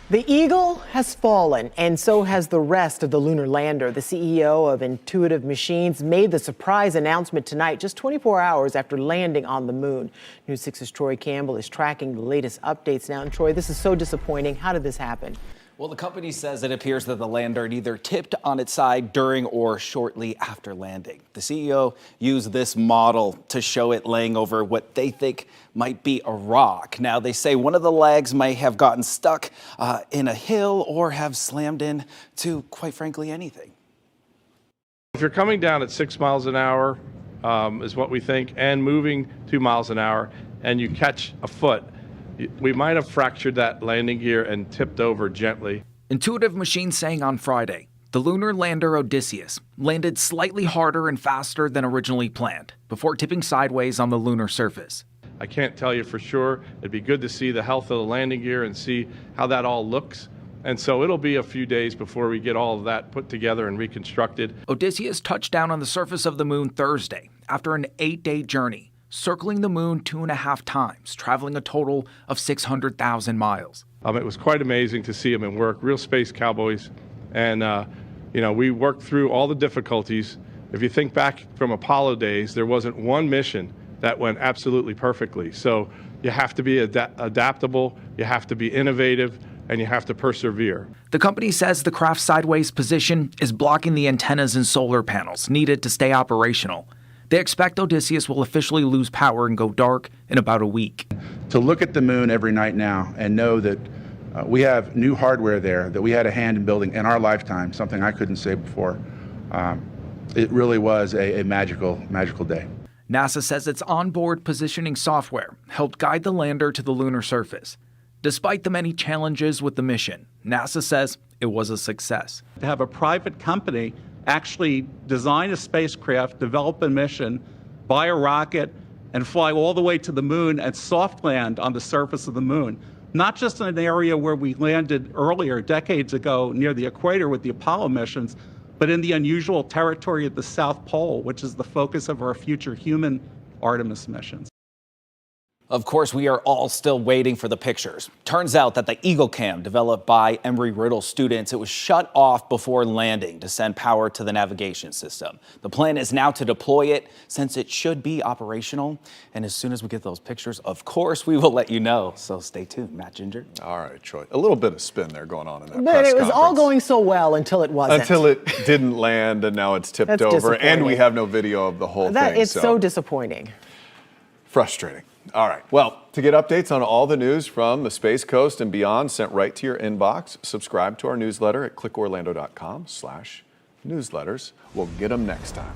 The Eagle has fallen, and so has the rest of the lunar lander. The CEO of Intuitive Machines made the surprise announcement tonight, just 24 hours after landing on the moon. News 6's Troy Campbell is tracking the latest updates now. And Troy, this is so disappointing. How did this happen? Well, the company says it appears that the lander either tipped on its side during or shortly after landing. The CEO used this model to show it laying over what they think might be a rock. Now, they say one of the legs might have gotten stuck in a hill or have slammed into, quite frankly, anything. If you're coming down at 6 miles an hour, is what we think, and moving 2 miles an hour, and you catch a foot, we might have fractured that landing gear and tipped over gently. Intuitive Machines saying on Friday, the lunar lander Odysseus landed slightly harder and faster than originally planned before tipping sideways on the lunar surface. I can't tell you for sure. It'd be good to see the health of the landing gear and see how that all looks. And so it'll be a few days before we get all of that put together and reconstructed. Odysseus touched down on the surface of the moon Thursday after an 8-day journey, circling the moon 2.5 times, traveling a total of 600,000 miles. It was quite amazing to see them in work, real space cowboys. And, we worked through all the difficulties. If you think back from Apollo days, there wasn't one mission that went absolutely perfectly. So you have to be adaptable, you have to be innovative, and you have to persevere. The company says the craft's sideways position is blocking the antennas and solar panels needed to stay operational. They expect Odysseus will officially lose power and go dark in about a week. To look at the moon every night now and know that we have new hardware there that we had a hand in building in our lifetime, something I couldn't say before, it really was a magical day. NASA says its onboard positioning software helped guide the lander to the lunar surface. Despite the many challenges with the mission, NASA says it was a success. To have a private company actually design a spacecraft, develop a mission, buy a rocket, and fly all the way to the moon and soft land on the surface of the moon. Not just in an area where we landed earlier, decades ago, near the equator with the Apollo missions, but in the unusual territory at the South Pole, which is the focus of our future human Artemis missions. Of course, we are all still waiting for the pictures. Turns out that the EagleCam, developed by Embry-Riddle students, it was shut off before landing to send power to the navigation system. The plan is now to deploy it since it should be operational. And as soon as we get those pictures, of course, we will let you know. So stay tuned. Matt Ginger. All right, Troy. A little bit of spin there going on in that But press it was all conference. going so well until it wasn't. Until it didn't land, and now it's tipped That's over, and we disappointing. have no video of the whole thing. It's so disappointing. Frustrating. All right. Well, to get updates on all the news from the Space Coast and beyond sent right to your inbox, subscribe to our newsletter at clickorlando.com/newsletters. We'll get them next time.